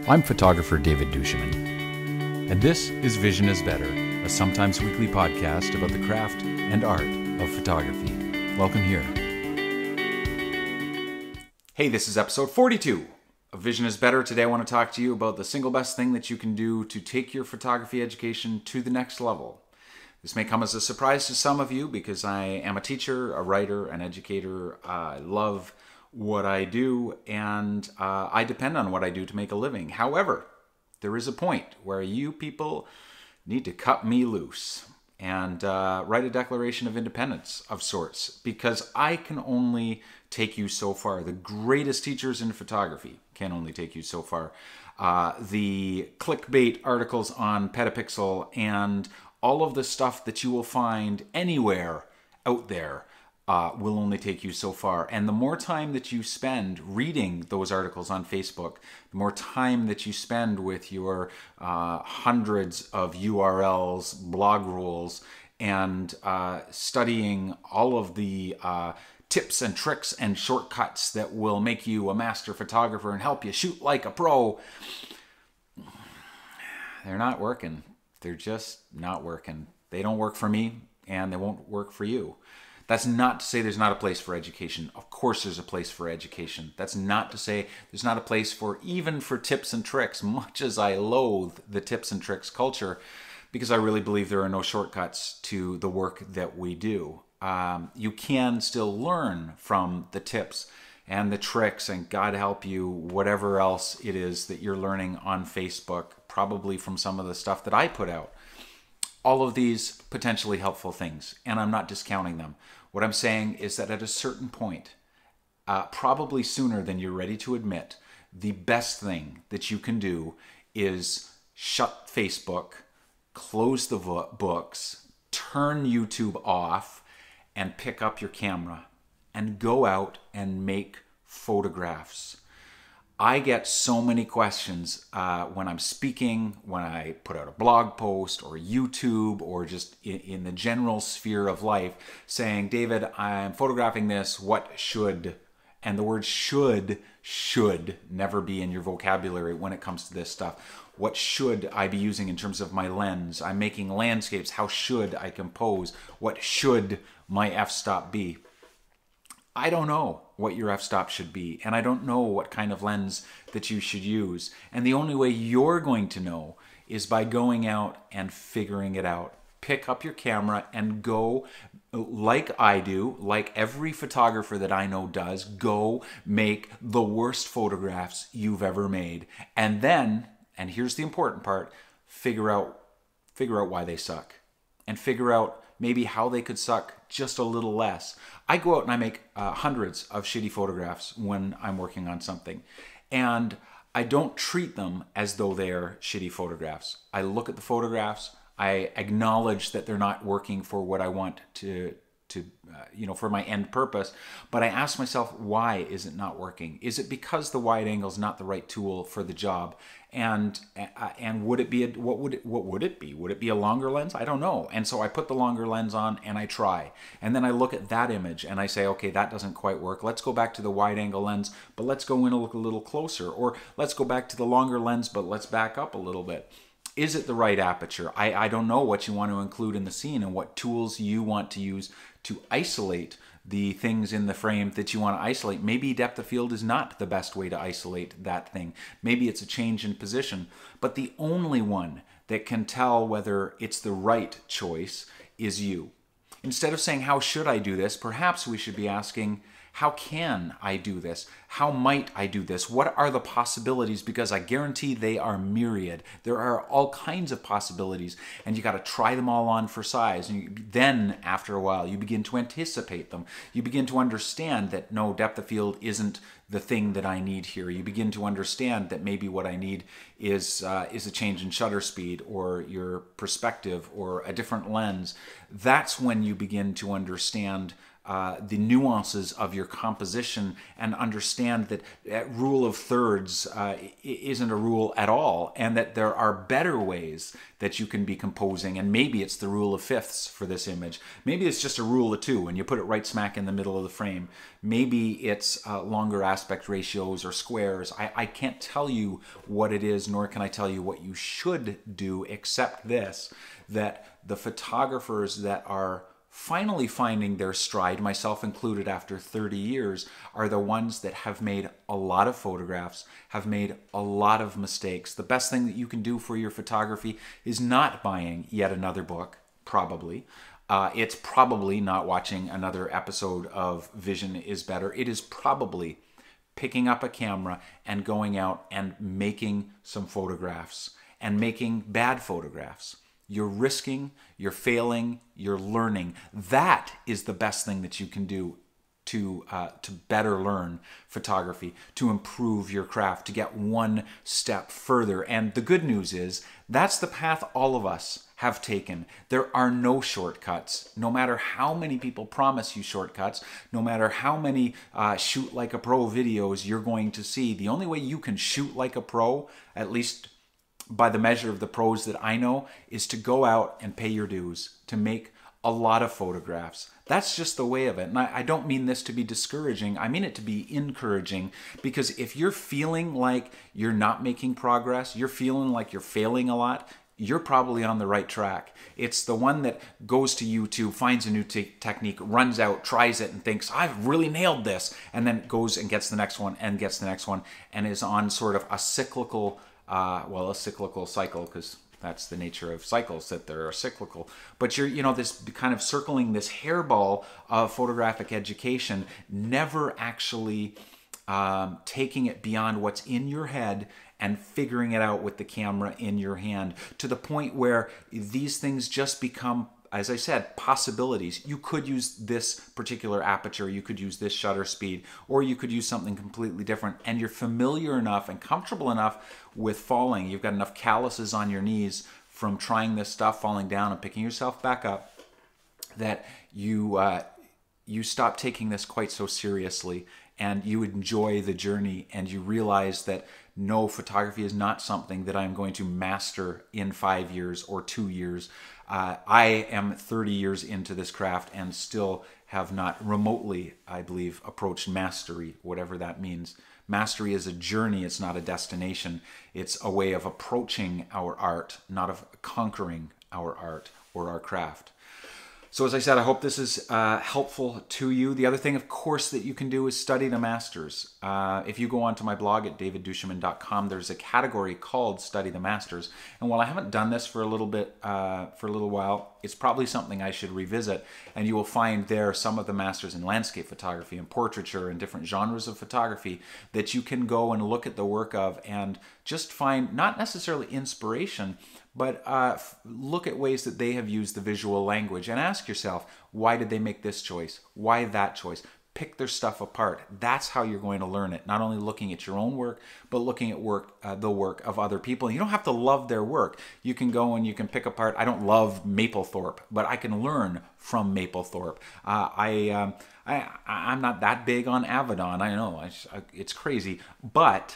I'm photographer David Duchemin, and this is Vision is Better, a sometimes weekly podcast about the craft and art of photography. Welcome here. Hey, this is episode 42 of Vision is Better. Today I want to talk to you about the single best thing that you can do to take your photography education to the next level. This may come as a surprise to some of you because I am a teacher, a writer, an educator. I love what I do, and I depend on what I do to make a living. However, there is a point where you people need to cut me loose and write a declaration of independence of sorts, because I can only take you so far. The greatest teachers in photography can only take you so far. The clickbait articles on Petapixel and all of the stuff that you will find anywhere out there will only take you so far. And the more time that you spend reading those articles on Facebook, the more time that you spend with your hundreds of URLs, blog rules, and studying all of the tips and tricks and shortcuts that will make you a master photographer and help you shoot like a pro, they're not working. They're just not working. They don't work for me, and they won't work for you. That's not to say there's not a place for education. Of course there's a place for education. That's not to say there's not a place for even for tips and tricks, much as I loathe the tips and tricks culture, because I really believe there are no shortcuts to the work that we do. You can still learn from the tips and the tricks, and God help you, whatever else it is that you're learning on Facebook, probably from some of the stuff that I put out. All of these potentially helpful things, and I'm not discounting them. What I'm saying is that at a certain point, probably sooner than you're ready to admit, the best thing that you can do is shut Facebook, close the books, turn YouTube off, and pick up your camera and go out and make photographs. I get so many questions when I'm speaking, when I put out a blog post or YouTube, or just in the general sphere of life, saying, David, I'm photographing this, what should? And the word should never be in your vocabulary when it comes to this stuff. What should I be using in terms of my lens? I'm making landscapes. How should I compose? What should my f-stop be? I don't know what your f-stop should be, and I don't know what kind of lens that you should use. And the only way you're going to know is by going out and figuring it out. Pick up your camera and go, like I do, like every photographer that I know does, go make the worst photographs you've ever made. And then, and here's the important part, figure out why they suck. And figure out maybe how they could suck just a little less. I go out and I make hundreds of shitty photographs when I'm working on something. And I don't treat them as though they're shitty photographs. I look at the photographs, I acknowledge that they're not working for what I want to for my end purpose, but I ask myself, why is it not working? Is it because the wide angle is not the right tool for the job? And would it be what would it be? Would it be a longer lens? I don't know. And so I put the longer lens on and I try. And then I look at that image and I say, okay, that doesn't quite work. Let's go back to the wide angle lens, but let's go in and look a little closer. Or let's go back to the longer lens, but let's back up a little bit. Is it the right aperture? I don't know what you want to include in the scene and what tools you want to use to isolate the things in the frame that you want to isolate. Maybe depth of field is not the best way to isolate that thing. Maybe it's a change in position. But the only one that can tell whether it's the right choice is you. Instead of saying, how should I do this? Perhaps we should be asking, how can I do this? How might I do this? What are the possibilities? Because I guarantee they are myriad. There are all kinds of possibilities, and you got to try them all on for size. And then, after a while, you begin to anticipate them. You begin to understand that no, depth of field isn't the thing that I need here. You begin to understand that maybe what I need is a change in shutter speed, or your perspective, or a different lens. That's when you begin to understand the nuances of your composition and understand that rule of thirds isn't a rule at all, and that there are better ways that you can be composing. And maybe it's the rule of fifths for this image. Maybe it's just a rule of two and you put it right smack in the middle of the frame. Maybe it's longer aspect ratios or squares. I can't tell you what it is, nor can I tell you what you should do, except this, that the photographers that are finally finding their stride, myself included after 30 years, are the ones that have made a lot of photographs, have made a lot of mistakes. The best thing that you can do for your photography is not buying yet another book, probably. It's probably not watching another episode of Vision is Better. It is probably picking up a camera and going out and making some photographs, and making bad photographs. You're risking, you're failing, you're learning. That is the best thing that you can do to better learn photography, to improve your craft, to get one step further. And the good news is that's the path all of us have taken. There are no shortcuts. No matter how many people promise you shortcuts, no matter how many shoot like a pro videos you're going to see, the only way you can shoot like a pro, at least by the measure of the pros that I know, is to go out and pay your dues, to make a lot of photographs. That's just the way of it. And I don't mean this to be discouraging. I mean it to be encouraging, because if you're feeling like you're not making progress, you're feeling like you're failing a lot, you're probably on the right track. It's the one that goes to YouTube, finds a new technique, runs out, tries it, and thinks, I've really nailed this, and then goes and gets the next one and gets the next one, and is on sort of a cyclical a cyclical cycle, because that's the nature of cycles, that they're cyclical. But you're, this kind of circling this hairball of photographic education, never actually taking it beyond what's in your head and figuring it out with the camera in your hand, to the point where these things just become, as I said, possibilities. You could use this particular aperture, you could use this shutter speed, or you could use something completely different, and you're familiar enough and comfortable enough with falling. You've got enough calluses on your knees from trying this stuff, falling down and picking yourself back up, that you stop taking this quite so seriously, and you enjoy the journey, and you realize that no, photography is not something that I'm going to master in 5 years or 2 years. I am 30 years into this craft and still have not remotely, I believe, approached mastery, whatever that means. Mastery is a journey, it's not a destination. It's a way of approaching our art, not of conquering our art or our craft. So as I said, I hope this is helpful to you. The other thing, of course, that you can do is study the masters. If you go onto my blog at davidduchemin.com, there's a category called Study the Masters. And while I haven't done this for a little while, it's probably something I should revisit. And you will find there some of the masters in landscape photography and portraiture and different genres of photography that you can go and look at the work of and just find not necessarily inspiration, but look at ways that they have used the visual language and ask yourself, why did they make this choice? Why that choice? Pick their stuff apart. That's how you're going to learn it. Not only looking at your own work, but looking at the work of other people. And you don't have to love their work. You can go and you can pick apart. I don't love Mapplethorpe, but I can learn from Mapplethorpe. I'm not that big on Avedon. I know it's crazy, but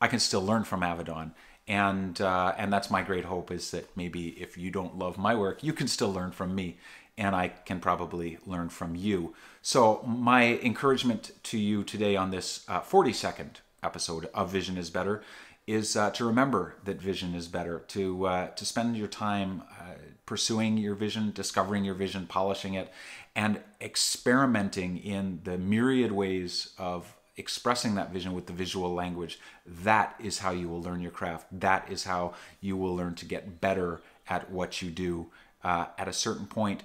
I can still learn from Avedon. And that's my great hope, is that maybe if you don't love my work, you can still learn from me, and I can probably learn from you. So my encouragement to you today on this 42nd episode of Vision is Better is to remember that vision is better, to spend your time pursuing your vision, discovering your vision, polishing it, and experimenting in the myriad ways of expressing that vision with the visual language. That is how you will learn your craft. That is how you will learn to get better at what you do. At a certain point,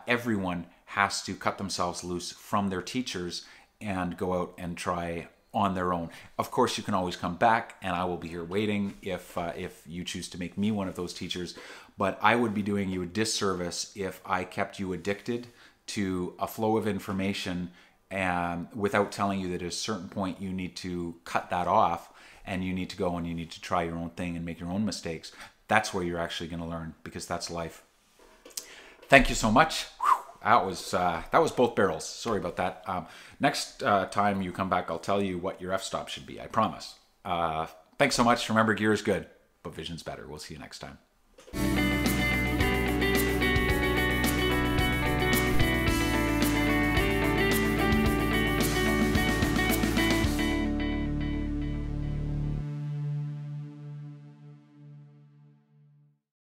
everyone has to cut themselves loose from their teachers and go out and try on their own. Of course, you can always come back, and I will be here waiting if you choose to make me one of those teachers. But I would be doing you a disservice if I kept you addicted to a flow of information and without telling you that at a certain point you need to cut that off, and you need to go and you need to try your own thing and make your own mistakes. That's where you're actually going to learn, because that's life. Thank you so much. that was both barrels. Sorry about that. Next time you come back, I'll tell you what your f-stop should be. I promise. Thanks so much. Remember, gear is good, but vision's better. We'll see you next time.